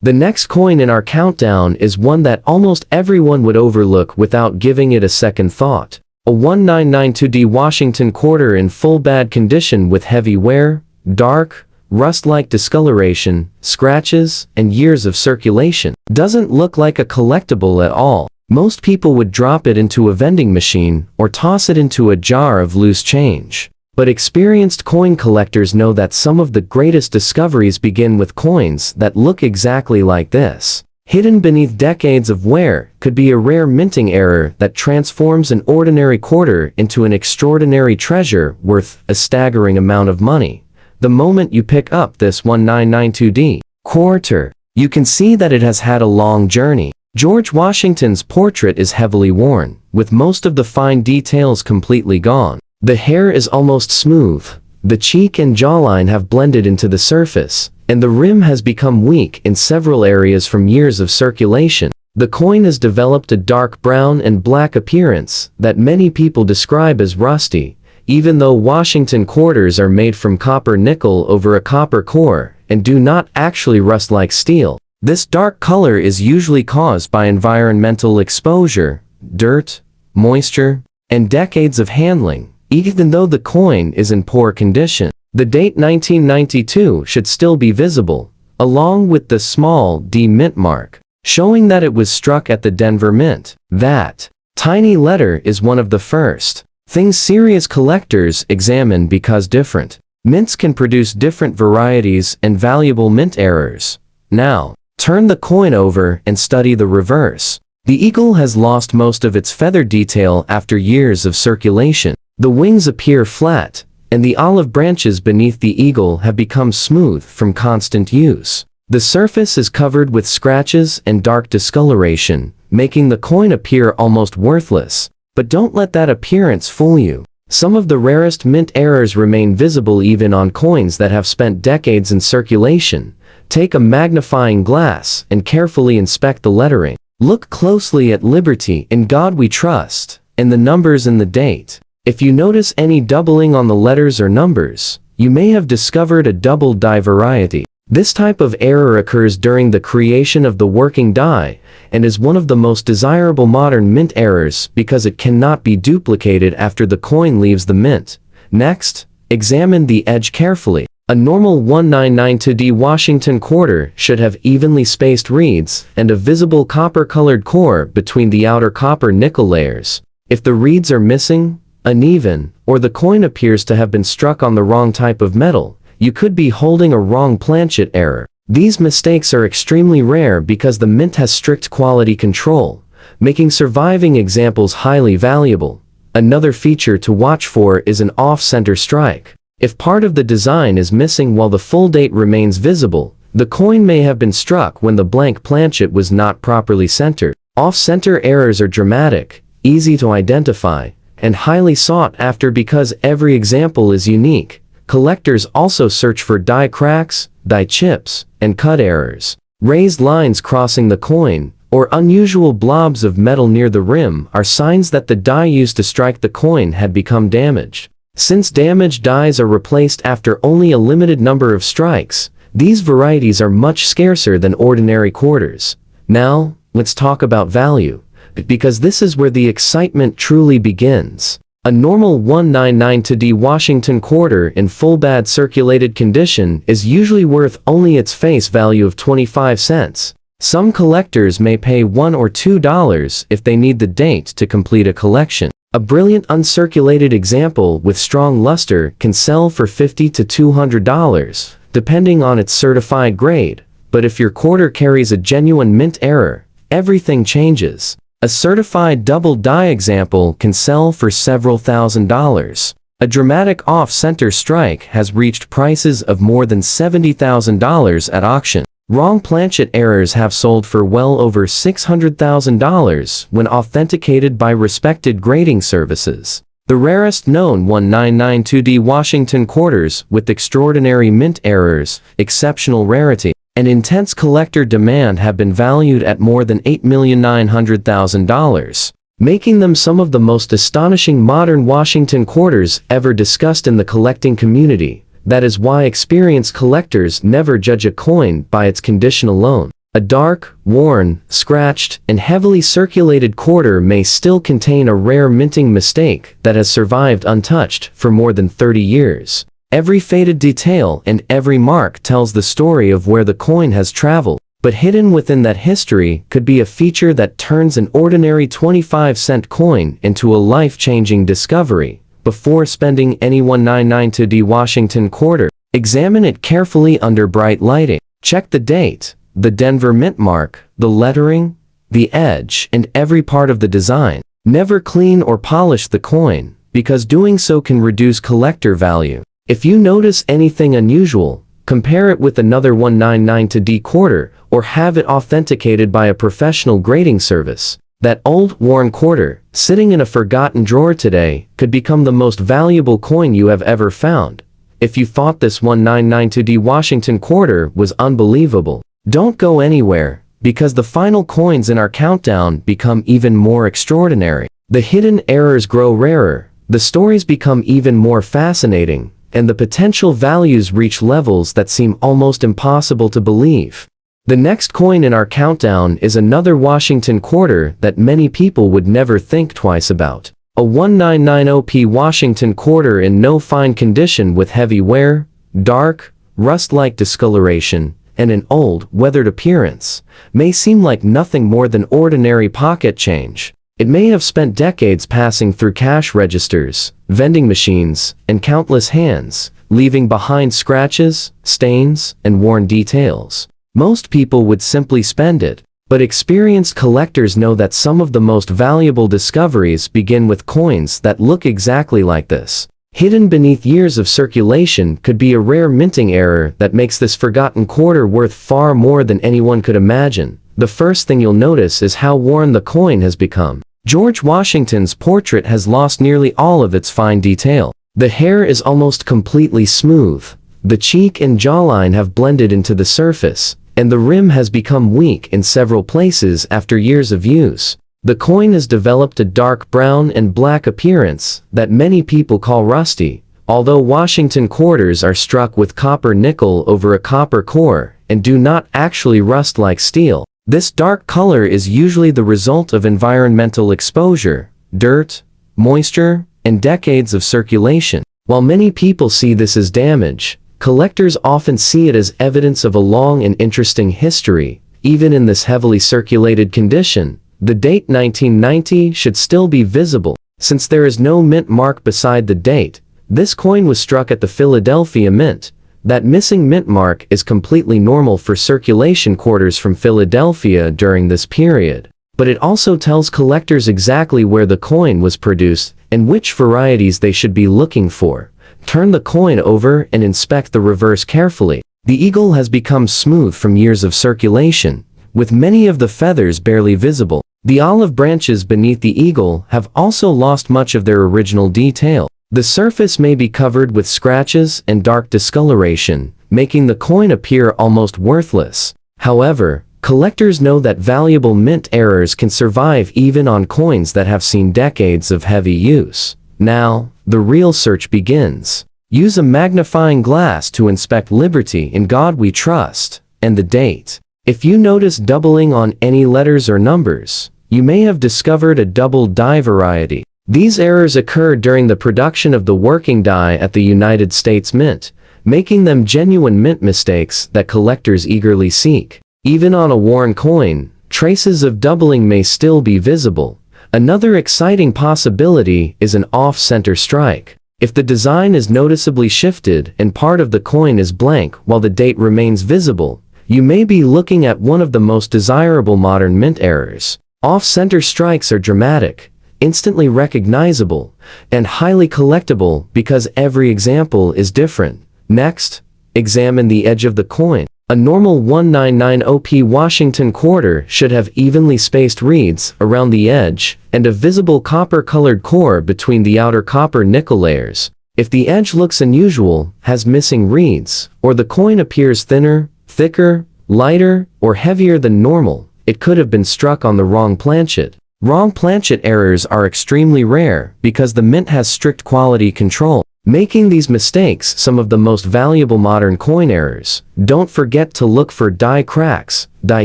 S1: The next coin in our countdown is one that almost everyone would overlook without giving it a second thought. A 1/992D Washington quarter in full bad condition with heavy wear, dark, rust-like discoloration, scratches, and years of circulation. Doesn't look like a collectible at all. Most people would drop it into a vending machine or toss it into a jar of loose change. But experienced coin collectors know that some of the greatest discoveries begin with coins that look exactly like this. Hidden beneath decades of wear could be a rare minting error that transforms an ordinary quarter into an extraordinary treasure worth a staggering amount of money. The moment you pick up this 1/992D quarter, you can see that it has had a long journey. George Washington's portrait is heavily worn, with most of the fine details completely gone. The hair is almost smooth, the cheek and jawline have blended into the surface, and the rim has become weak in several areas from years of circulation. The coin has developed a dark brown and black appearance that many people describe as rusty, even though Washington quarters are made from copper nickel over a copper core and do not actually rust like steel. This dark color is usually caused by environmental exposure, dirt, moisture, and decades of handling, even though the coin is in poor condition. The date 1992 should still be visible, along with the small D mint mark, showing that it was struck at the Denver Mint. That tiny letter is one of the first things serious collectors examine because different mints can produce different varieties and valuable mint errors. Now, turn the coin over and study the reverse. The eagle has lost most of its feather detail after years of circulation. The wings appear flat, and the olive branches beneath the eagle have become smooth from constant use. The surface is covered with scratches and dark discoloration, making the coin appear almost worthless. But don't let that appearance fool you. Some of the rarest mint errors remain visible even on coins that have spent decades in circulation. Take a magnifying glass and carefully inspect the lettering. Look closely at Liberty, In God We Trust, and the numbers and the date. If you notice any doubling on the letters or numbers, you may have discovered a double die variety. This type of error occurs during the creation of the working die and is one of the most desirable modern mint errors because it cannot be duplicated after the coin leaves the mint. Next, examine the edge carefully. A normal 1992D Washington quarter should have evenly spaced reeds and a visible copper-colored core between the outer copper nickel layers. If the reeds are missing, uneven, or the coin appears to have been struck on the wrong type of metal, you could be holding a wrong planchet error. These mistakes are extremely rare because the mint has strict quality control, making surviving examples highly valuable. Another feature to watch for is an off-center strike. If part of the design is missing while the full date remains visible, the coin may have been struck when the blank planchet was not properly centered. Off-center errors are dramatic, easy to identify, and highly sought after because every example is unique. Collectors also search for die cracks, die chips, and cut errors. Raised lines crossing the coin, or unusual blobs of metal near the rim are signs that the die used to strike the coin had become damaged. Since damaged dies are replaced after only a limited number of strikes, these varieties are much scarcer than ordinary quarters. Now, let's talk about value, because this is where the excitement truly begins. A normal 1992D Washington quarter in full bad circulated condition is usually worth only its face value of 25 cents. Some collectors may pay $1 or $2 if they need the date to complete a collection. A brilliant uncirculated example with strong luster can sell for $50 to $200, depending on its certified grade. But if your quarter carries a genuine mint error, everything changes. A certified double die example can sell for several $1,000s. A dramatic off-center strike has reached prices of more than $70,000 at auction. Wrong planchet errors have sold for well over $600,000 when authenticated by respected grading services. The rarest known 1992D Washington quarters with extraordinary mint errors, exceptional rarity, and intense collector demand have been valued at more than $8,900,000, making them some of the most astonishing modern Washington quarters ever discussed in the collecting community. That is why experienced collectors never judge a coin by its condition alone. A dark, worn, scratched, and heavily circulated quarter may still contain a rare minting mistake that has survived untouched for more than 30 years. Every faded detail and every mark tells the story of where the coin has traveled, but hidden within that history could be a feature that turns an ordinary 25-cent coin into a life-changing discovery. Before spending any 1992D Washington quarter, examine it carefully under bright lighting. Check the date, the Denver Mint mark, the lettering, the edge, and every part of the design. Never clean or polish the coin, because doing so can reduce collector value. If you notice anything unusual, compare it with another 1992D quarter or have it authenticated by a professional grading service. That old, worn quarter, sitting in a forgotten drawer today, could become the most valuable coin you have ever found. If you thought this 1992D Washington quarter was unbelievable, don't go anywhere, because the final coins in our countdown become even more extraordinary. The hidden errors grow rarer, the stories become even more fascinating, and the potential values reach levels that seem almost impossible to believe. The next coin in our countdown is another Washington quarter that many people would never think twice about. A 1990p Washington quarter in no fine condition with heavy wear, dark, rust-like discoloration, and an old, weathered appearance, may seem like nothing more than ordinary pocket change. It may have spent decades passing through cash registers, vending machines, and countless hands, leaving behind scratches, stains, and worn details. Most people would simply spend it, but experienced collectors know that some of the most valuable discoveries begin with coins that look exactly like this. Hidden beneath years of circulation could be a rare minting error that makes this forgotten quarter worth far more than anyone could imagine. The first thing you'll notice is how worn the coin has become. George Washington's portrait has lost nearly all of its fine detail. The hair is almost completely smooth, the cheek and jawline have blended into the surface, and the rim has become weak in several places after years of use. The coin has developed a dark brown and black appearance that many people call rusty, although Washington quarters are struck with copper nickel over a copper core and do not actually rust like steel. This dark color is usually the result of environmental exposure, dirt, moisture, and decades of circulation. While many people see this as damage, collectors often see it as evidence of a long and interesting history. Even in this heavily circulated condition, the date 1990 should still be visible. Since there is no mint mark beside the date, this coin was struck at the Philadelphia Mint. That missing mint mark is completely normal for circulation quarters from Philadelphia during this period, but it also tells collectors exactly where the coin was produced and which varieties they should be looking for. Turn the coin over and inspect the reverse carefully. The eagle has become smooth from years of circulation, with many of the feathers barely visible. The olive branches beneath the eagle have also lost much of their original detail. The surface may be covered with scratches and dark discoloration, making the coin appear almost worthless. However, collectors know that valuable mint errors can survive even on coins that have seen decades of heavy use. Now, the real search begins. Use a magnifying glass to inspect Liberty, In God We Trust, and the date. If you notice doubling on any letters or numbers, you may have discovered a double die variety. These errors occur during the production of the working die at the United States Mint, making them genuine mint mistakes that collectors eagerly seek. Even on a worn coin, traces of doubling may still be visible. Another exciting possibility is an off-center strike. If the design is noticeably shifted and part of the coin is blank while the date remains visible, you may be looking at one of the most desirable modern mint errors. Off-center strikes are dramatic, instantly recognizable, and highly collectible because every example is different. Next, examine the edge of the coin. A normal 1990p Washington quarter should have evenly spaced reeds around the edge and a visible copper-colored core between the outer copper nickel layers. If the edge looks unusual, has missing reeds, or the coin appears thinner, thicker, lighter, or heavier than normal, it could have been struck on the wrong planchet. Wrong planchet errors are extremely rare because the mint has strict quality control, making these mistakes some of the most valuable modern coin errors. Don't forget to look for die cracks, die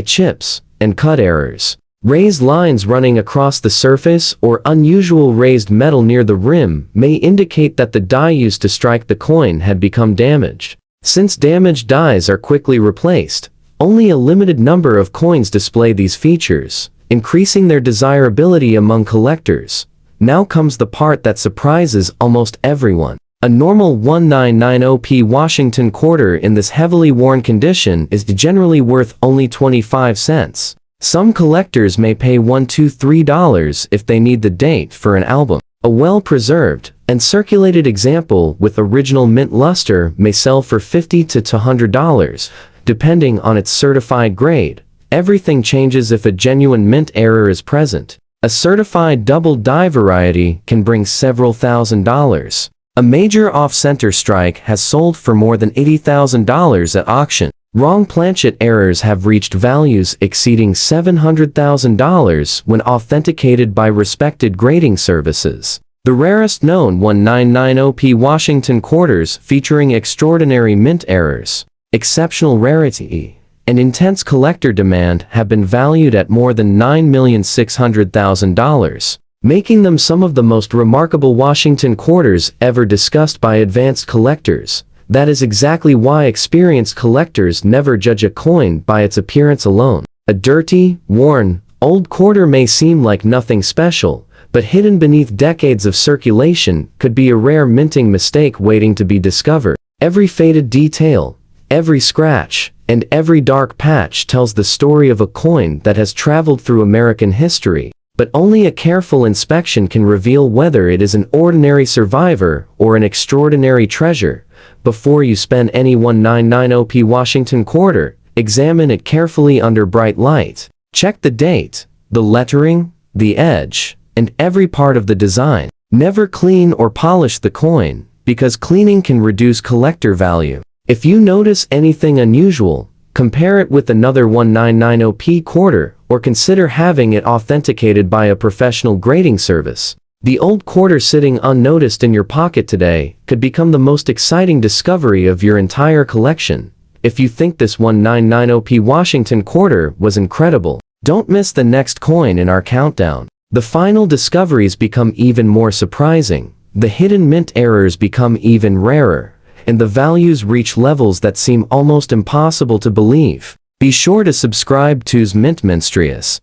S1: chips, and cut errors. Raised lines running across the surface or unusual raised metal near the rim may indicate that the die used to strike the coin had become damaged. Since damaged dies are quickly replaced, only a limited number of coins display these features, increasing their desirability among collectors. Now comes the part that surprises almost everyone. A normal 1990p Washington quarter in this heavily worn condition is generally worth only 25 cents. Some collectors may pay $1, $2, $3 if they need the date for an album. A well-preserved and circulated example with original mint luster may sell for $50 to $100, depending on its certified grade. Everything changes if a genuine mint error is present. A certified double die variety can bring several $1,000s. A major off-center strike has sold for more than $80,000 at auction. Wrong planchet errors have reached values exceeding $700,000 when authenticated by respected grading services. The rarest known 1990p Washington quarters featuring extraordinary mint errors, exceptional rarity, and intense collector demand have been valued at more than $9,600,000, making them some of the most remarkable Washington quarters ever discussed by advanced collectors. That is exactly why experienced collectors never judge a coin by its appearance alone. A dirty, worn, old quarter may seem like nothing special, but hidden beneath decades of circulation could be a rare minting mistake waiting to be discovered. Every faded detail, every scratch, and every dark patch tells the story of a coin that has traveled through American history, but only a careful inspection can reveal whether it is an ordinary survivor or an extraordinary treasure. Before you spend any 1990p Washington quarter, examine it carefully under bright light. Check the date, the lettering, the edge, and every part of the design. Never clean or polish the coin, because cleaning can reduce collector value. If you notice anything unusual, compare it with another 1990p quarter or consider having it authenticated by a professional grading service. The old quarter sitting unnoticed in your pocket today could become the most exciting discovery of your entire collection. If you think this 1990p Washington quarter was incredible, don't miss the next coin in our countdown. The final discoveries become even more surprising, the hidden mint errors become even rarer, and the values reach levels that seem almost impossible to believe. Be sure to subscribe to Mint Menstrius.